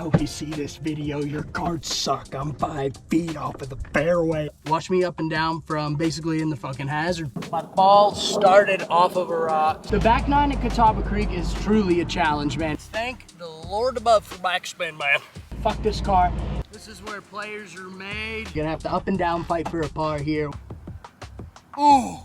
hope you see this video. Your cards suck. I'm 5 feet off of the fairway. Watch me up and down from basically in the fucking hazard. My ball started off of a rock. The back nine at Catawba Creek is truly a challenge, man. Thank the Lord above for backspin, man. Fuck this car. This is where players are made. You're gonna have to up and down fight for a par here. Ooh.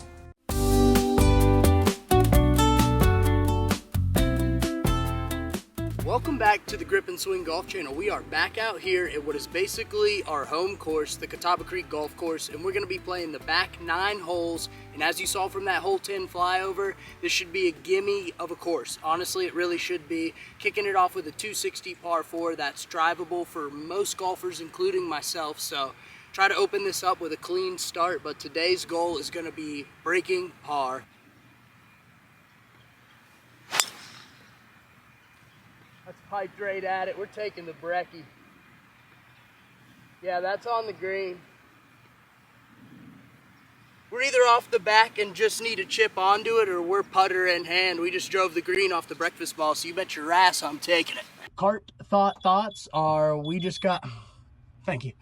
Welcome back to the Grip and Swing Golf Channel. We are back out here at what is basically our home course, the Catawba Creek Golf Course, and we're going to be playing the back 9 holes. And as you saw from that hole 10 flyover, this should be a gimme of a course. Honestly, it really should be. Kicking it off with a 260 par 4 that's drivable for most golfers, including myself. So try to open this up with a clean start, but today's goal is going to be breaking par. That's piped right at it. We're taking the brekkie. Yeah, that's on the green. We're either off the back and just need a chip onto it, or we're putter in hand. We just drove the green off the breakfast ball, so you bet your ass I'm taking it. Cart thoughts are we just got... Thank you.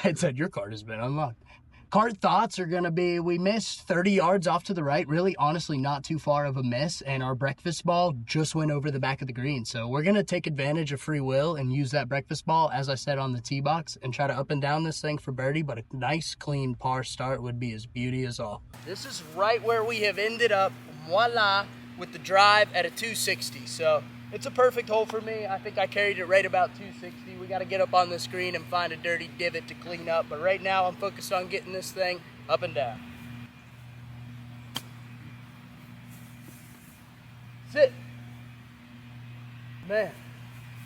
It said your card has been unlocked. Cart thoughts are going to be, we missed 30 yards off to the right. Really, honestly, not too far of a miss. And our breakfast ball just went over the back of the green. So we're going to take advantage of free will and use that breakfast ball, as I said, on the tee box and try to up and down this thing for birdie. But a nice, clean par start would be as beauty as all. This is right where we have ended up, voila, with the drive at a 260. So it's a perfect hole for me. I think I carried it right about 260. We got to get up on the screen and find a dirty divot to clean up. But right now I'm focused on getting this thing up and down. Sit. Man,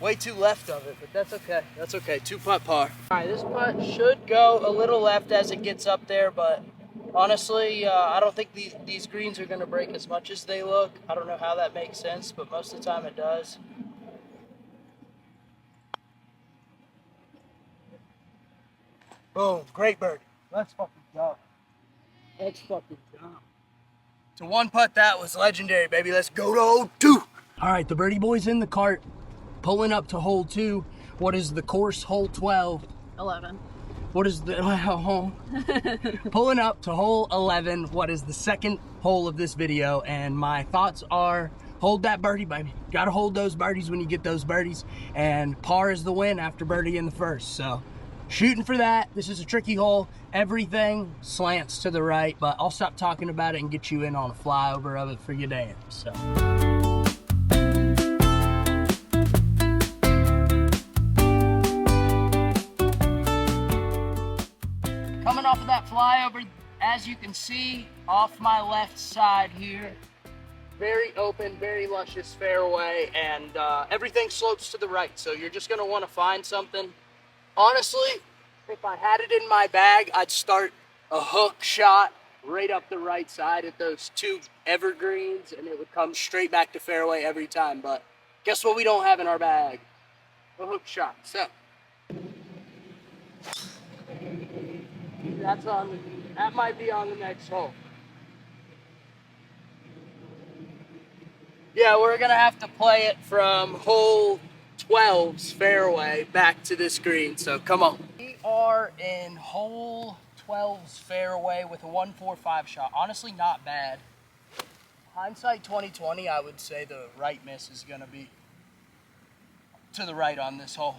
way too left of it, but that's okay. That's okay. 2-putt par. All right, this putt should go a little left as it gets up there, but honestly, I don't think these greens are going to break as much as they look. I don't know how that makes sense, but most of the time it does. Boom, great birdie. Let's fucking go. Let's fucking go. To 1-putt, that was legendary, baby. Let's go to hole 2. All right, the birdie boy's in the cart, pulling up to hole 2. What is the course, hole 12? 11. What is the hole? Pulling up to hole 11. What is the second hole of this video? And my thoughts are, hold that birdie, baby. Got to hold those birdies when you get those birdies. And par is the win after birdie in the first. So shooting for that. This is a tricky hole. Everything slants to the right, but I'll stop talking about it and get you in on a flyover of it for your damn. So. Coming off of that flyover, as you can see, off my left side here, very open, very luscious fairway, and everything slopes to the right, so you're just going to want to find something. Honestly, if I had it in my bag, I'd start a hook shot right up the right side at those 2 evergreens, and it would come straight back to fairway every time, but guess what we don't have in our bag? A hook shot. So that might be on the next hole. Yeah, we're gonna have to play it from hole 12's fairway back to this green, so come on. We are in hole 12's fairway with a 145 shot. Honestly, not bad. Hindsight 2020, I would say the right miss is gonna be to the right on this hole.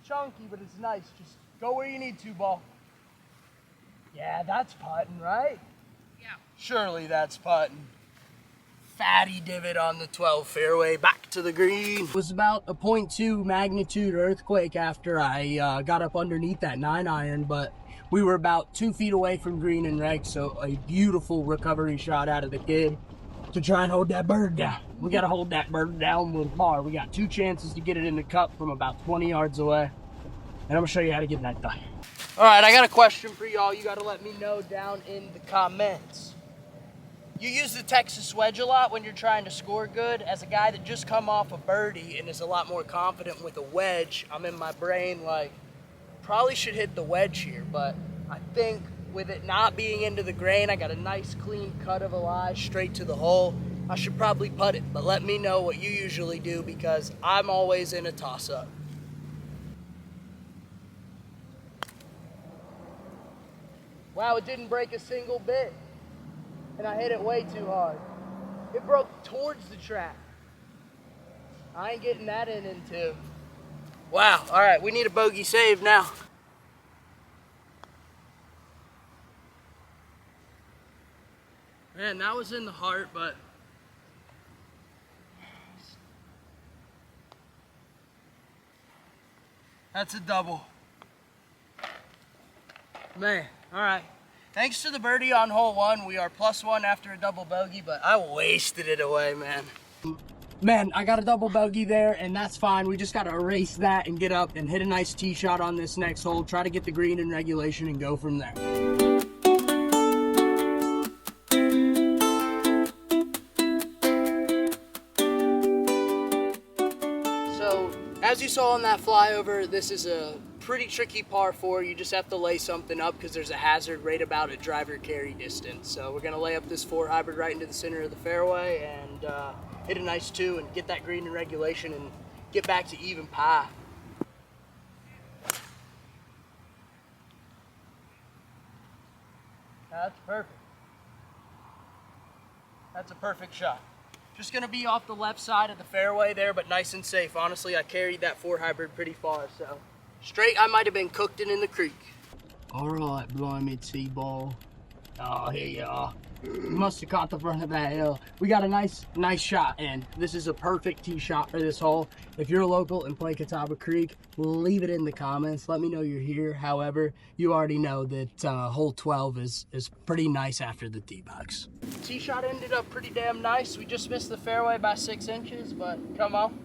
Chunky, but it's nice. Just go where you need to, ball. Yeah, that's putting, right? Yeah. Surely that's putting. Fatty divot on the 12 fairway, back to the green. It was about a 0.2 magnitude earthquake after I got up underneath that 9-iron, but we were about 2 feet away from green and reg, so a beautiful recovery shot out of the kid to try and hold that bird down. We got to hold that bird down with par. We got 2 chances to get it in the cup from about 20 yards away, and I'm gonna show you how to get that done. All right, I got a question for y'all. You got to let me know down in the comments. You use the Texas wedge a lot when you're trying to score good. As a guy that just come off a birdie and is a lot more confident with a wedge, I'm in my brain like, probably should hit the wedge here, but I think with it not being into the grain, I got a nice clean cut of a lie straight to the hole. I should probably putt it, but let me know what you usually do because I'm always in a toss-up. Wow, it didn't break a single bit. And I hit it way too hard. It broke towards the track. I ain't getting that in two. Wow, all right, we need a bogey save now. Man, that was in the heart, but that's a double. Man, all right. Thanks to the birdie on hole one, we are +1 after a double bogey, but I wasted it away, man. Man, I got a double bogey there, and that's fine. We just got to erase that and get up and hit a nice tee shot on this next hole, try to get the green in regulation and go from there. So, as you saw on that flyover, this is a pretty tricky par 4. You just have to lay something up because there's a hazard right about a driver carry distance. So we're gonna lay up this 4 hybrid right into the center of the fairway and hit a nice 2 and get that green in regulation and get back to even par. That's perfect. That's a perfect shot. Just gonna be off the left side of the fairway there, but nice and safe. Honestly, I carried that 4 hybrid pretty far, so. Straight, I might have been cooked in the creek. All right, blimey, T-ball. Oh, here you are. You must have caught the front of that hill. We got a nice shot, and this is a perfect tee shot for this hole. If you're local and play Catawba Creek, leave it in the comments. Let me know you're here. However, you already know that hole 12 is pretty nice after the tee box. Tee shot ended up pretty damn nice. We just missed the fairway by 6 inches, but come on.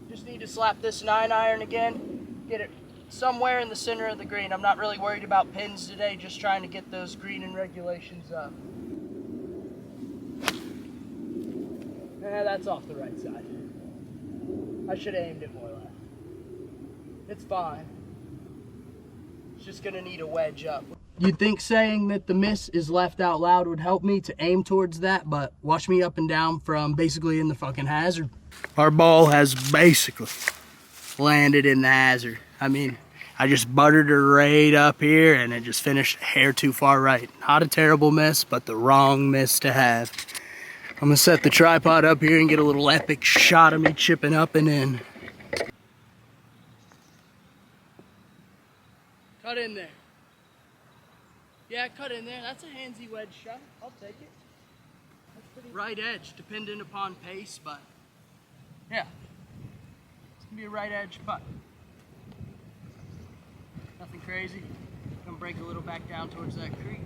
Just need to slap this 9-iron again, get it somewhere in the center of the green. I'm not really worried about pins today, just trying to get those green and regulations up. That's off the right side. I should have aimed it more left. It's fine. It's just gonna need a wedge up. You'd think saying that the miss is left out loud would help me to aim towards that, but watch me up and down from basically in the fucking hazard. Our ball has basically landed in the hazard. I mean, I just buttered her right up here and it just finished a hair too far right. Not a terrible miss, but the wrong miss to have. I'm gonna set the tripod up here and get a little epic shot of me chipping up and in. Cut in there. Yeah, cut in there. That's a handsy wedge shot. I'll take it. That's pretty right edge, dependent upon pace, but yeah. It's gonna be a right edge putt. Nothing crazy. Gonna break a little back down towards that creek.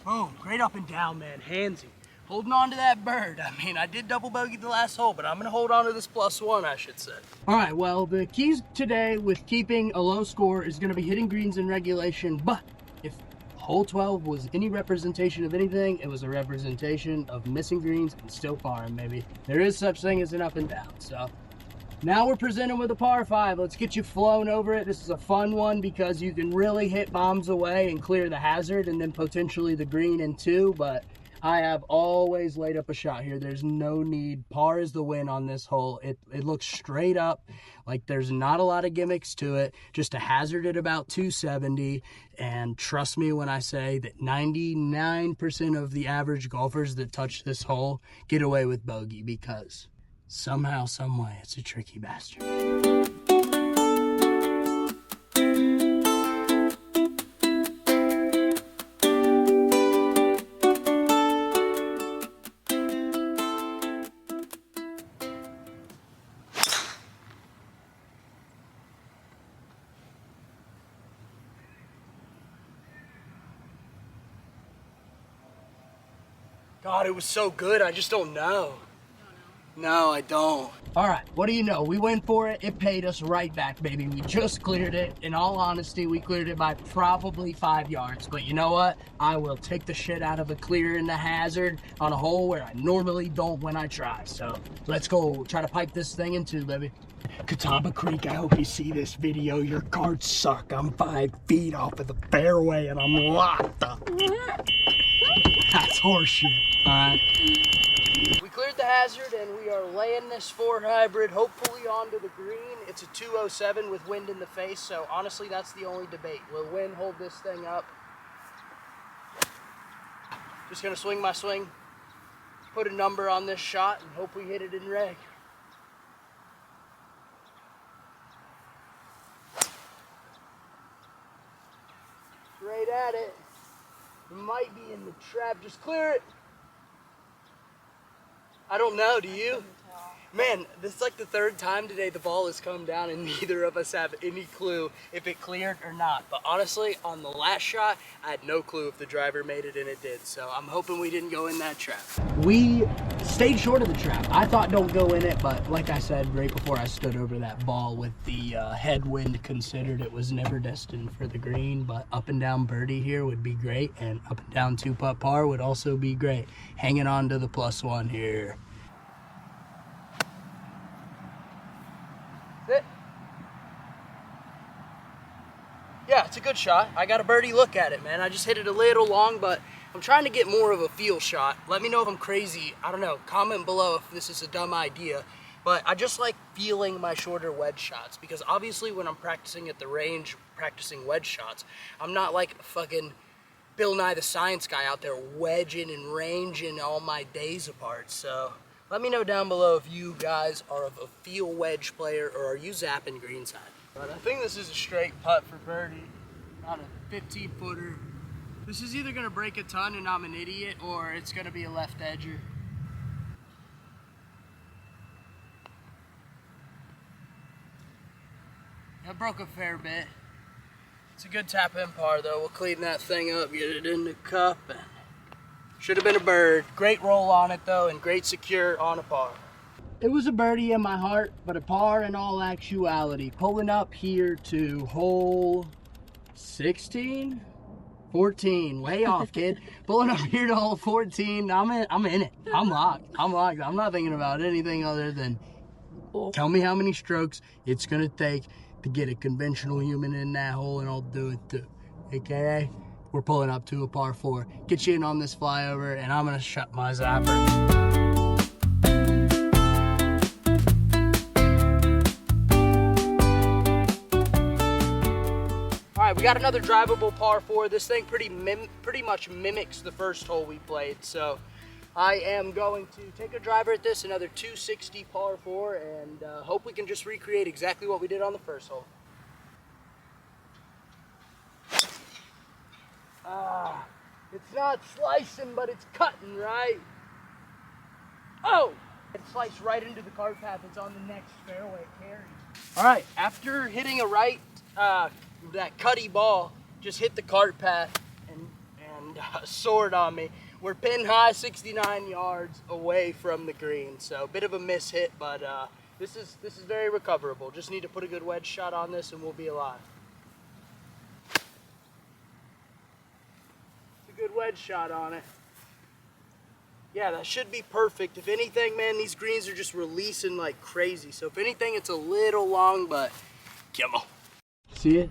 Boom, great up and down, man, handsy. Holding on to that bird. I mean, I did double bogey the last hole, but I'm gonna hold on to this +1, I should say. All right, well, the keys today with keeping a low score is gonna be hitting greens in regulation, but if hole 12 was any representation of anything, it was a representation of missing greens and still parring, maybe. There is such thing as an up and down, so. Now we're presented with a par 5. Let's get you flown over it. This is a fun one because you can really hit bombs away and clear the hazard and then potentially the green in 2, but I have always laid up a shot here. There's no need. Par is the win on this hole. It looks straight up, like there's not a lot of gimmicks to it, just a hazard at about 270, and trust me when I say that 99% of the average golfers that touch this hole get away with bogey because somehow, some way, it's a tricky bastard. God, it was so good, I just don't know. No, I don't. All right, what do you know? We went for it. It paid us right back, baby. We just cleared it. In all honesty, we cleared it by probably 5 yards. But you know what? I will take the shit out of a clear in the hazard on a hole where I normally don't when I try. So let's go try to pipe this thing in two, baby. Catawba Creek, I hope you see this video. Your cards suck. I'm 5 feet off of the fairway and I'm locked up. That's horseshit, all right? We cleared the hazard and we are laying this 4 hybrid hopefully onto the green. It's a 207 with wind in the face, so honestly that's the only debate. Will wind hold this thing up? Just gonna swing my swing, put a number on this shot and hope we hit it in reg. Right at it. It might be in the trap, just clear it. I don't know, do you? Man, this is like the 3rd time today the ball has come down and neither of us have any clue if it cleared or not. But honestly, on the last shot, I had no clue if the driver made it and it did. So I'm hoping we didn't go in that trap. We stayed short of the trap. I thought don't go in it, but like I said, right before I stood over that ball with the headwind considered, it was never destined for the green, but up and down birdie here would be great, and up and down 2-putt par would also be great. Hanging on to the +1 here. It. Yeah, it's a good shot. I got a birdie look at it, man. I just hit it a little long, but I'm trying to get more of a feel shot. Let me know if I'm crazy. I don't know. Comment below if this is a dumb idea. But I just like feeling my shorter wedge shots because obviously when I'm practicing at the range, practicing wedge shots, I'm not like fucking Bill Nye the Science Guy out there wedging and ranging all my days apart. So let me know down below if you guys are a feel wedge player or are you zapping greenside. But I think this is a straight putt for birdie, not a 15-footer. This is either gonna break a ton and I'm an idiot or it's gonna be a left edger. That broke a fair bit. It's a good tap-in par though. We'll clean that thing up, get it in the cup. And should have been a bird. Great roll on it though, and great secure on a par. It was a birdie in my heart, but a par in all actuality. Pulling up here to hole 16? 14, way off, kid. Pulling up here to hole 14. I'm in it. I'm locked. I'm not thinking about anything other than tell me how many strokes it's gonna take to get a conventional human in that hole, and I'll do it too. AKA, we're pulling up to a par 4. Get you in on this flyover, and I'm gonna shut my zapper. All right, we got another drivable par 4. This thing pretty much mimics the first hole we played, so I am going to take a driver at this, another 260 par 4, and hope we can just recreate exactly what we did on the first hole. It's not slicing, but it's cutting, right? Oh! It sliced right into the cart path. It's on the next fairway carry. All right, after hitting a right, that cutty ball just hit the cart path and soared on me. We're pin high 69 yards away from the green, so a bit of a miss hit, but this is very recoverable. Just need to put a good wedge shot on this and we'll be alive. It's a good wedge shot on it. Yeah, that should be perfect. If anything, man, these greens are just releasing like crazy. So if anything, it's a little long, but come on. See it?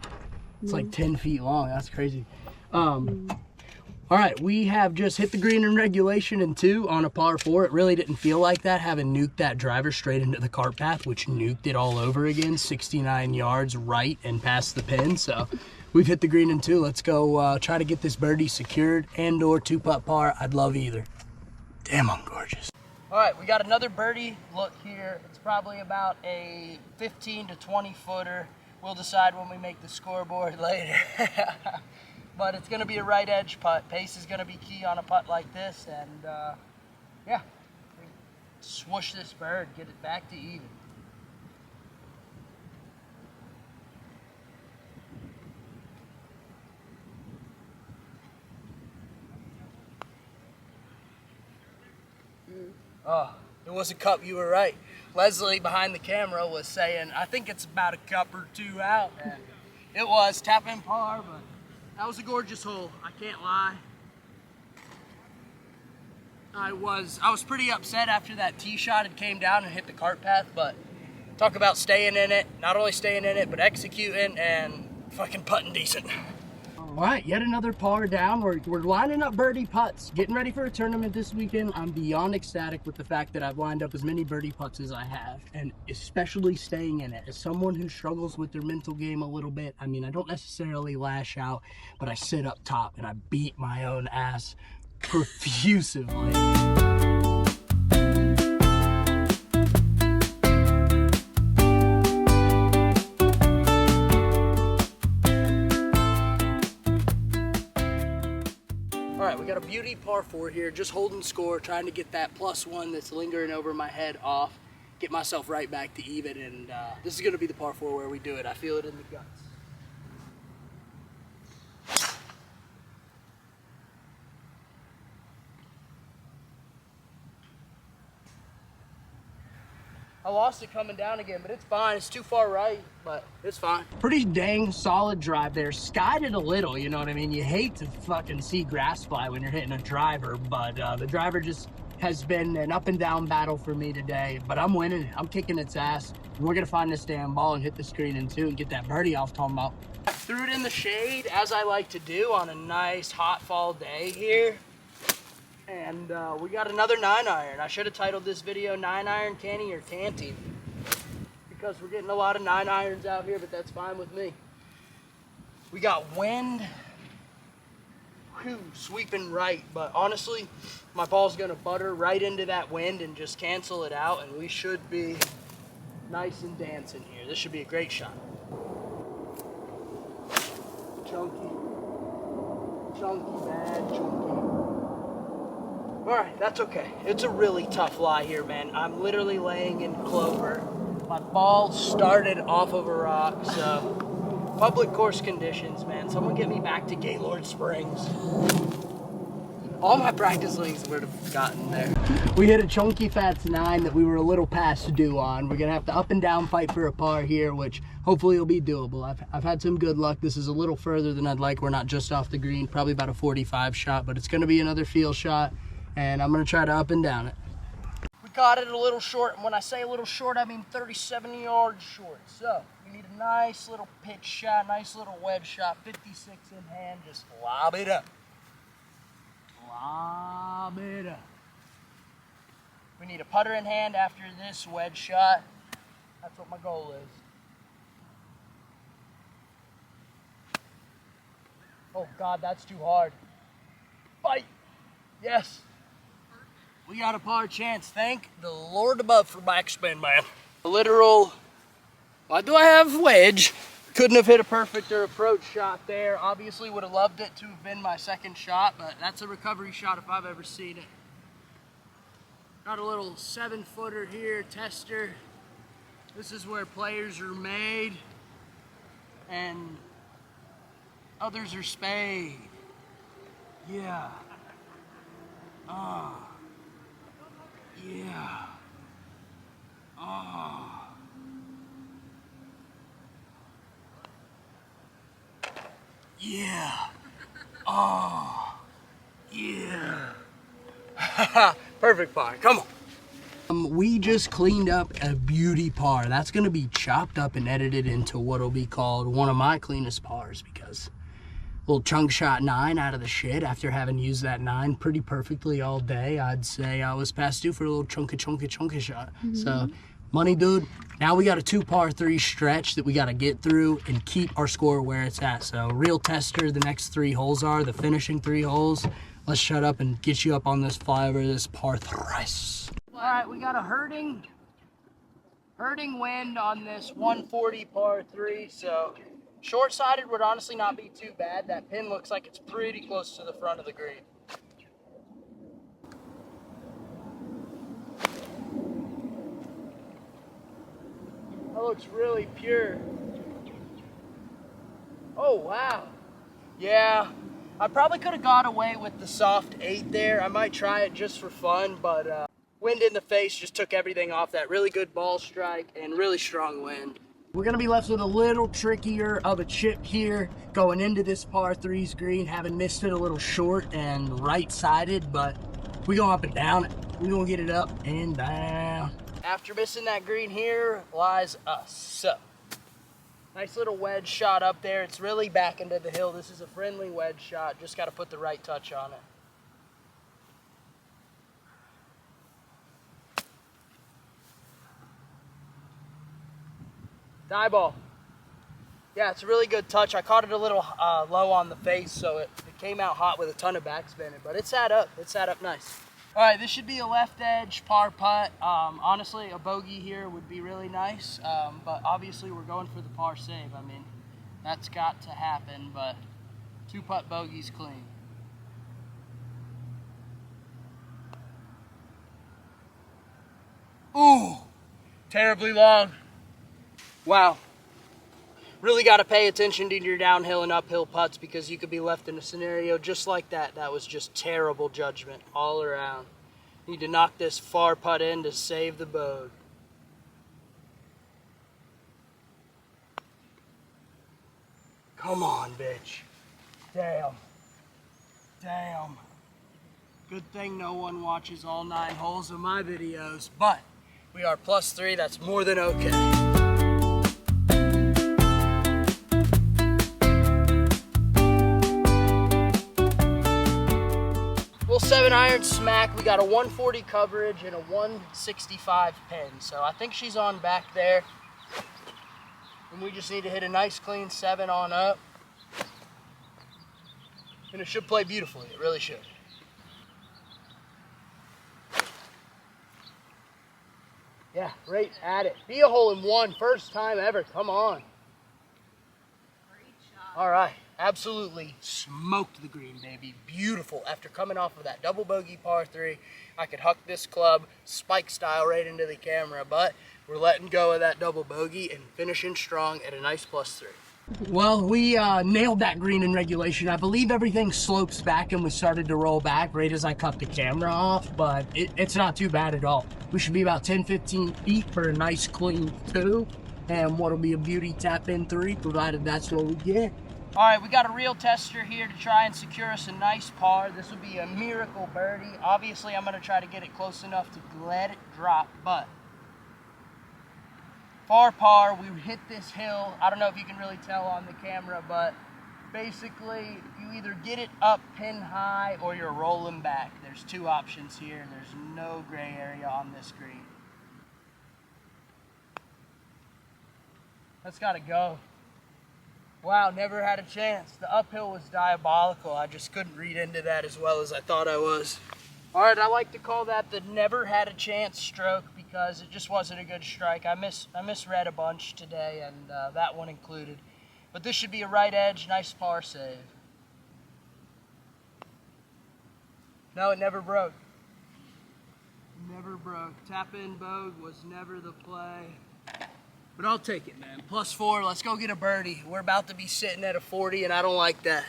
It's like 10 feet long. That's crazy. All right, we have just hit the green in regulation in 2 on a par 4. It really didn't feel like that, having nuked that driver straight into the cart path, which nuked it all over again, 69 yards right and past the pin. So we've hit the green in 2. Let's go try to get this birdie secured and or 2-putt par. I'd love either. Damn, I'm gorgeous. All right, we got another birdie look here. It's probably about a 15 to 20 footer. We'll decide when we make the scoreboard later. But it's gonna be a right edge putt. Pace is gonna be key on a putt like this, and yeah, swoosh this bird, get it back to even. Oh, It was a cup, you were right. Leslie behind the camera was saying, I think it's about a cup or two out. And it was tap in par, but that was a gorgeous hole, I can't lie. I was pretty upset after that tee shot had came down and hit the cart path, but talk about staying in it, not only staying in it, but executing and fucking putting decent. All right, yet another par down. We're lining up birdie putts, getting ready for a tournament this weekend. I'm beyond ecstatic with the fact that I've lined up as many birdie putts as I have, and especially staying in it. As someone who struggles with their mental game a little bit, I mean, I don't necessarily lash out, but I sit up top and I beat my own ass profusively. Alright, we got a beauty par 4 here, just holding score, trying to get that +1 that's lingering over my head off, get myself right back to even, and this is going to be the par 4 where we do it. I feel it in the guts. I lost it coming down again, but it's fine. It's too far right, but it's fine. Pretty dang solid drive there. Skied it a little, you know what I mean? You hate to fucking see grass fly when you're hitting a driver, but the driver just has been an up and down battle for me today, but I'm winning. I'm kicking its ass. We're gonna find this damn ball and hit the screen in two and get that birdie off talking about. I threw it in the shade, as I like to do on a nice hot fall day here. And we got another 9-iron. I should have titled this video 9-iron canny or canty, because we're getting a lot of 9-irons out here, but that's fine with me. We got wind sweeping right, but honestly, my ball's gonna butter right into that wind and just cancel it out, and we should be nice and dancing here. This should be a great shot. Chunky, bad chunky. All right, that's okay. It's a really tough lie here, man. I'm literally laying in clover. My ball started off of a rock, so public course conditions, man. Someone get me back to Gaylord Springs. All my practice links would have gotten there. We hit a chunky fats 9 that we were a little past due on. We're gonna have to up and down fight for a par here, which hopefully will be doable. I've had some good luck. This is a little further than I'd like. We're not just off the green, probably about a 45 shot, but it's gonna be another field shot, and I'm gonna try to up and down it. We got it a little short, and when I say a little short, I mean 37 yards short. So we need a nice little pitch shot, nice little wedge shot, 56 in hand, just lob it up. Lob it up. We need a putter in hand after this wedge shot. That's what my goal is. Oh God, that's too hard. Bite. Yes. We got a par chance. Thank the Lord above for backspin, man. A literal, why do I have wedge? Couldn't have hit a perfect or approach shot there. Obviously would have loved it to have been my second shot, but that's a recovery shot if I've ever seen it. Got a little 7-footer here, tester. This is where players are made and others are spayed. Yeah. Yeah. Yeah. Yeah. Perfect par. Come on. We just cleaned up a beauty par. That's going to be chopped up and edited into what'll be called one of my cleanest pars, because little chunk shot 9 out of the shit after having used that 9 pretty perfectly all day. I'd say I was past due for a little chunky shot. So, money, dude. Now we got a 2 par 3 stretch that we got to get through and keep our score where it's at. So, real tester, the next 3 holes are the finishing 3 holes. Let's shut up and get you up on this flyover, this par 3. All right, we got a hurting wind on this 140 par 3. So, short-sided would honestly not be too bad. That pin looks like it's pretty close to the front of the green. That looks really pure. Oh, wow. Yeah, I probably could have got away with the soft 8 there. I might try it just for fun, but Wind in the face just took everything off that. Really good ball strike and really strong wind. We're gonna be left with a little trickier of a chip here going into this par 3's green, having missed it a little short and right-sided, but we go up and down it. We're gonna get it up and down. After missing that green here lies us. So, nice little wedge shot up there. It's really back into the hill. This is a friendly wedge shot. Just gotta put the right touch on it. Die ball. Yeah, it's a really good touch. I caught it a little low on the face, so it came out hot with a ton of backspin, but it sat up. It sat up nice. All right, this should be a left edge par putt. Honestly, a bogey here would be really nice, but obviously we're going for the par save. I mean, that's got to happen, but 2-putt bogey's clean. Ooh, terribly long. Wow. Really got to pay attention to your downhill and uphill putts because you could be left in a scenario just like that. That was just terrible judgment all around. Need to knock this far putt in to save the bogey. Come on, bitch. Damn. Damn. Good thing no one watches all 9 holes of my videos, but we are +3. That's more than okay. Well, 7-iron smack. We got a 140 coverage and a 165 pin. So I think she's on back there. And we just need to hit a nice clean 7 on up. And it should play beautifully. It really should. Yeah, right at it. Be a hole in one. First time ever. Come on. Great shot. All right. Absolutely smoked the green, baby. Beautiful. After coming off of that double bogey par 3, I could huck this club spike style right into the camera, but we're letting go of that double bogey and finishing strong at a nice +3. Well, we nailed that green in regulation. I believe everything slopes back and we started to roll back right as I cut the camera off, but it's not too bad at all. We should be about 10-15 feet for a nice clean 2, and what'll be a beauty tap in 3, provided that's what we get. All right, we got a real tester here to try and secure us a nice par. This will be a miracle birdie. Obviously, I'm going to try to get it close enough to let it drop, but far par, we hit this hill. I don't know if you can really tell on the camera, but basically, you either get it up pin high or you're rolling back. There's 2 options here, and there's no gray area on this green. That's got to go. Wow, never had a chance. The uphill was diabolical. I just couldn't read into that as well as I thought I was. All right, I like to call that the never had a chance stroke because it just wasn't a good strike. I misread a bunch today, and that one included. But this should be a right edge, nice par save. No, it never broke. Never broke. Tap in bogue was never the play. But I'll take it, man. +4, let's go get a birdie. We're about to be sitting at a 40, and I don't like that.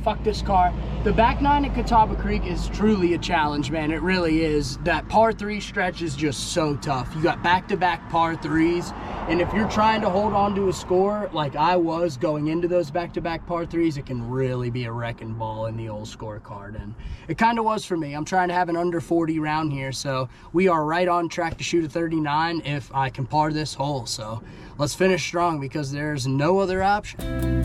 Fuck this car. The back 9 at Catawba Creek is truly a challenge, man. It really is. That par 3 stretch is just so tough. You got back-to-back par 3s, and if you're trying to hold on to a score like I was going into those back-to-back par 3s, it can really be a wrecking ball in the old scorecard, and it kind of was for me. I'm trying to have an under 40 round here, so we are right on track to shoot a 39 if I can par this hole. So let's finish strong because there's no other option.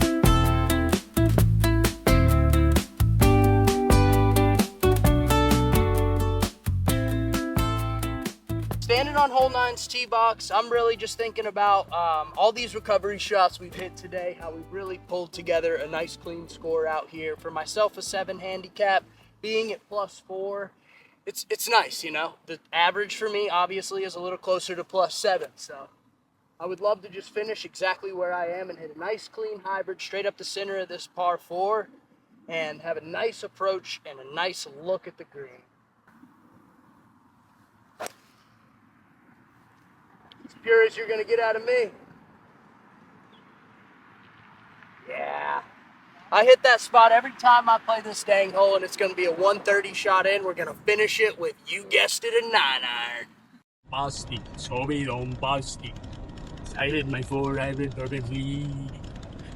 Standing on hole 9's tee box, I'm really just thinking about all these recovery shots we've hit today, how we've really pulled together a nice clean score out here. For myself, a 7 handicap, being at +4, it's nice, you know. The average for me, obviously, is a little closer to +7, so I would love to just finish exactly where I am and hit a nice clean hybrid straight up the center of this par 4 and have a nice approach and a nice look at the green. As pure as you're going to get out of me. Yeah. I hit that spot every time I play this dang hole, and it's going to be a 130 shot in. We're going to finish it with, you guessed it, a 9-iron. Basti, Sobe on Basti. I hit my forehead perfectly.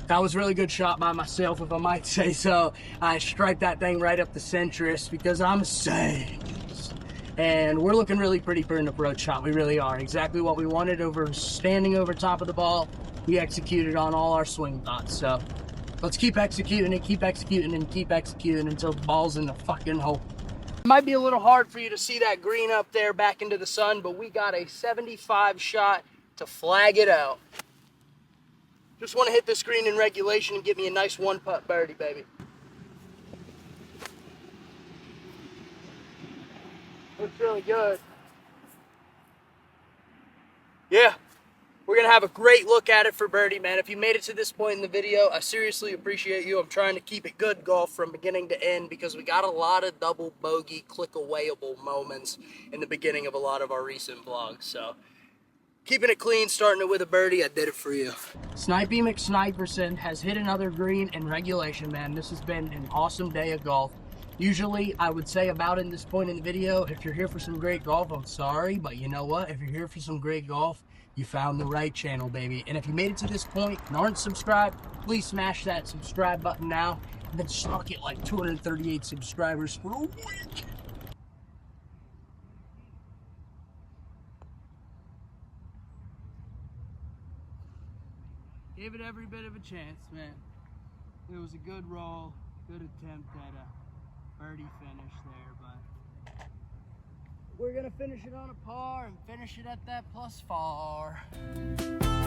That was a really good shot by myself, if I might say so. I striped that thing right up the centrist because I'm a sage. And we're looking really pretty for an approach shot. We really are. Exactly what we wanted, over standing over top of the ball. We executed on all our swing thoughts. So let's keep executing and keep executing and keep executing until the ball's in the fucking hole. It might be a little hard for you to see that green up there back into the sun, but we got a 75 shot to flag it out. Just want to hit this green in regulation and get me a nice one-putt birdie, baby. Looks really good. Yeah, we're going to have a great look at it for birdie, man. If you made it to this point in the video, I seriously appreciate you. I'm trying to keep it good golf from beginning to end because we got a lot of double bogey, click-awayable moments in the beginning of a lot of our recent vlogs, so keeping it clean, starting it with a birdie, I did it for you. Snipey McSniperson has hit another green in regulation, man. This has been an awesome day of golf. Usually, I would say about in this point in the video, if you're here for some great golf, I'm sorry, but you know what? If you're here for some great golf, you found the right channel, baby. And if you made it to this point and aren't subscribed, please smash that subscribe button now. And then stuck it like 238 subscribers for a week. Gave it every bit of a chance, man. It was a good roll, good attempt at a birdie finish there, but we're gonna finish it on a par and finish it at that +4.